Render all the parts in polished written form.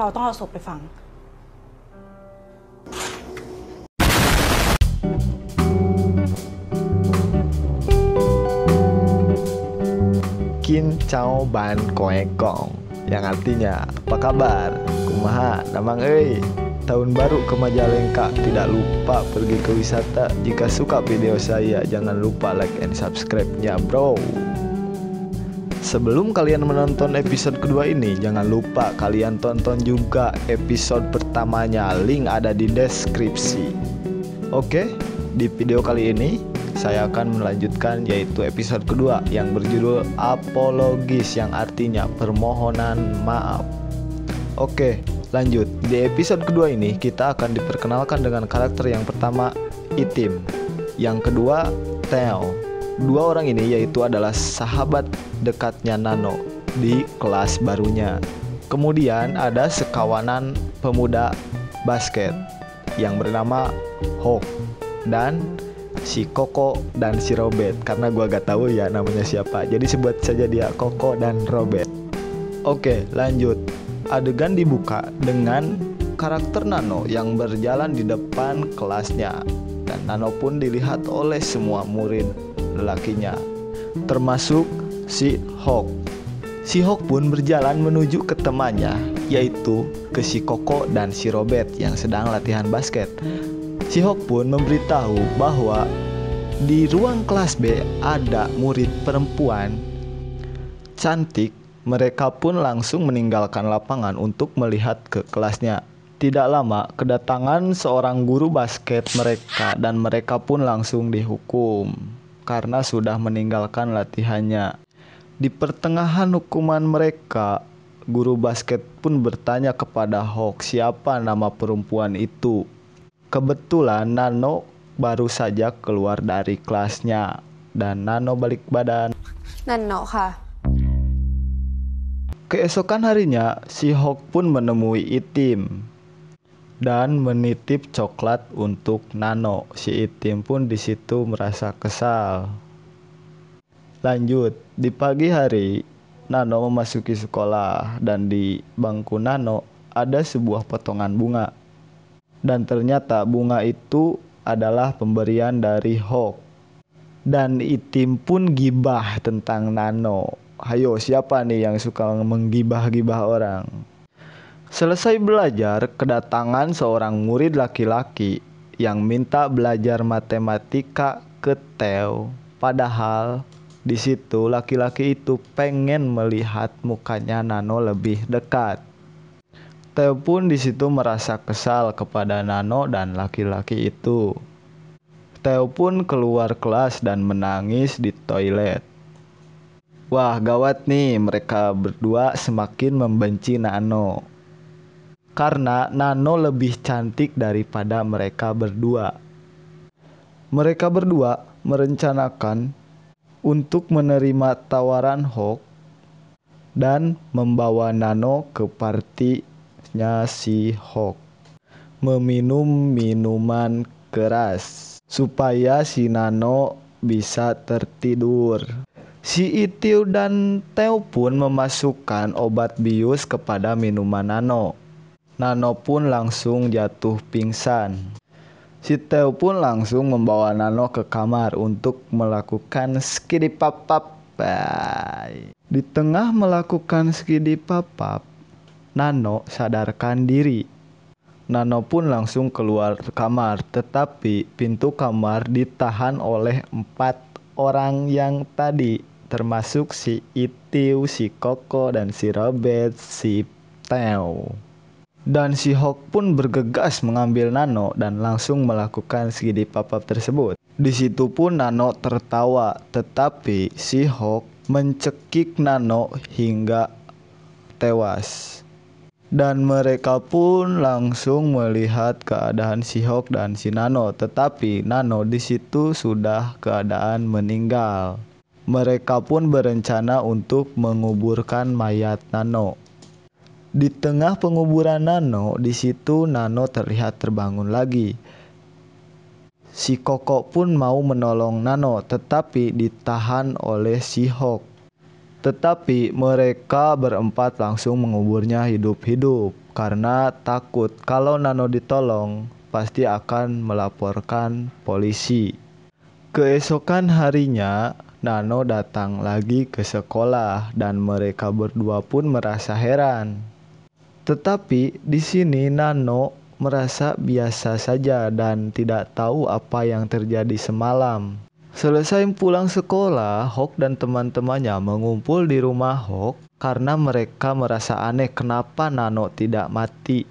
เราต้องเอาศพไปฝัง Kincau ban koekong, yang artinya apa kabar? Kumaha namang tahun baru ke Majalengka. Tidak lupa pergi ke wisata. Jika suka video saya, jangan lupa like and subscribe-nya bro. Sebelum kalian menonton episode kedua ini, jangan lupa kalian tonton juga episode pertamanya. Link ada di deskripsi. Oke, di video kali ini saya akan melanjutkan yaitu episode kedua yang berjudul Apologis, yang artinya permohonan maaf. Oke, lanjut. Di episode kedua ini kita akan diperkenalkan dengan karakter yang pertama, Itim. Yang kedua, Theo. Dua orang ini yaitu adalah sahabat dekatnya Nano di kelas barunya. Kemudian ada sekawanan pemuda basket yang bernama Hawk dan si Koko dan si Robert, karena gua gak tahu ya namanya siapa, jadi sebut saja dia Koko dan Robert. Oke, lanjut. Adegan dibuka dengan karakter Nano yang berjalan di depan kelasnya, dan Nano pun dilihat oleh semua murid lelakinya, termasuk si Hawk. Si Hawk pun berjalan menuju ke temannya, yaitu ke si Koko dan si Robert yang sedang latihan basket. Si Hawk pun memberitahu bahwa di ruang kelas B ada murid perempuan cantik. Mereka pun langsung meninggalkan lapangan untuk melihat ke kelasnya. Tidak lama, kedatangan seorang guru basket mereka, dan mereka pun langsung dihukum karena sudah meninggalkan latihannya. Di pertengahan hukuman mereka, guru basket pun bertanya kepada Hawk siapa nama perempuan itu. Kebetulan Nano baru saja keluar dari kelasnya, dan Nano balik badan. Nano ค่ะ Keesokan harinya, si Hawk pun menemui Itim dan menitip coklat untuk Nano. Si Itim pun di situ merasa kesal. Lanjut, di pagi hari Nano memasuki sekolah, dan di bangku Nano ada sebuah potongan bunga. Dan ternyata bunga itu adalah pemberian dari Hawk. Dan Itim pun gibah tentang Nano. Hayo, siapa nih yang suka menggibah-gibah orang? Selesai belajar, kedatangan seorang murid laki-laki yang minta belajar matematika ke Theo. Padahal di situ laki-laki itu pengen melihat mukanya Nano lebih dekat. Theo pun di situ merasa kesal kepada Nano dan laki-laki itu. Theo pun keluar kelas dan menangis di toilet. Wah, gawat nih, mereka berdua semakin membenci Nano karena Nano lebih cantik daripada mereka berdua. Mereka berdua merencanakan untuk menerima tawaran Hawk dan membawa Nano ke partinya si Hawk, meminum minuman keras supaya si Nano bisa tertidur. Si Itiu dan Theo pun memasukkan obat bius kepada minuman Nano. Nano pun langsung jatuh pingsan. Si Theo pun langsung membawa Nano ke kamar untuk melakukan skidipapap. Di tengah melakukan skidipapap, Nano sadarkan diri. Nano pun langsung keluar kamar, tetapi pintu kamar ditahan oleh 4 orang yang tadi, termasuk si Itiu, si Koko, dan si Robert, si Theo. Dan si Hawk pun bergegas mengambil Nano dan langsung melakukan skidipapap tersebut. Di situ pun Nano tertawa, tetapi si Hawk mencekik Nano hingga tewas. Dan mereka pun langsung melihat keadaan si Hawk dan si Nano, tetapi Nano di situ sudah keadaan meninggal. Mereka pun berencana untuk menguburkan mayat Nano. Di tengah penguburan Nano, di situ Nano terlihat terbangun lagi. Si Koko pun mau menolong Nano, tetapi ditahan oleh si Hawk. Tetapi mereka berempat langsung menguburnya hidup-hidup. karena takut kalau Nano ditolong pasti akan melaporkan polisi. Keesokan harinya, Nano datang lagi ke sekolah dan mereka berdua pun merasa heran. Tetapi di sini Nano merasa biasa saja dan tidak tahu apa yang terjadi semalam. Selesai pulang sekolah, Hok dan teman-temannya mengumpul di rumah Hok karena mereka merasa aneh kenapa Nano tidak mati.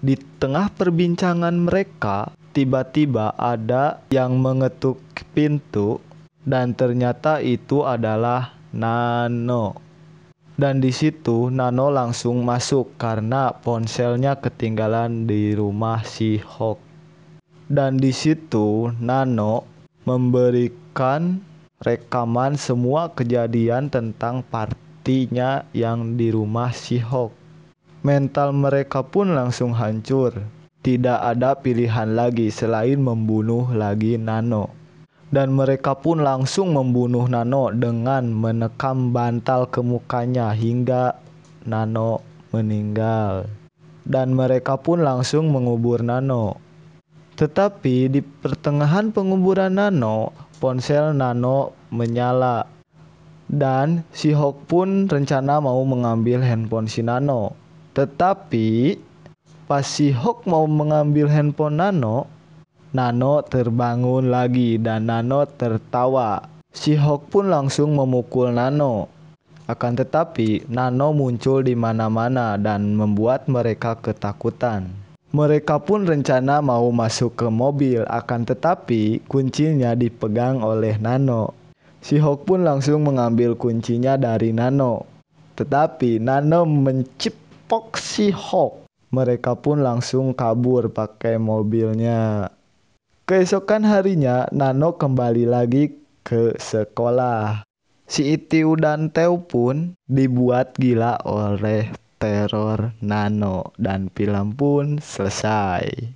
Di tengah perbincangan mereka, tiba-tiba ada yang mengetuk pintu dan ternyata itu adalah Nano. Dan di situ Nano langsung masuk karena ponselnya ketinggalan di rumah si Hok. Dan di situ Nano memberikan rekaman semua kejadian tentang partinya yang di rumah si Hok. Mental mereka pun langsung hancur. Tidak ada pilihan lagi selain membunuh lagi Nano. Dan mereka pun langsung membunuh Nano dengan menekam bantal ke mukanya hingga Nano meninggal. Dan mereka pun langsung mengubur Nano. Tetapi di pertengahan penguburan Nano, ponsel Nano menyala. Dan si Hok pun rencana mau mengambil handphone si Nano. Tetapi pas si Hok mau mengambil handphone Nano, Nano terbangun lagi dan Nano tertawa. Si Hok pun langsung memukul Nano. Akan tetapi Nano muncul di mana-mana dan membuat mereka ketakutan. Mereka pun rencana mau masuk ke mobil, akan tetapi kuncinya dipegang oleh Nano. Si Hok pun langsung mengambil kuncinya dari Nano. Tetapi Nano mencipok si Hok. Mereka pun langsung kabur pakai mobilnya. Keesokan harinya Nano kembali lagi ke sekolah. Si Itiu dan Teo pun dibuat gila oleh teror Nano dan film pun selesai.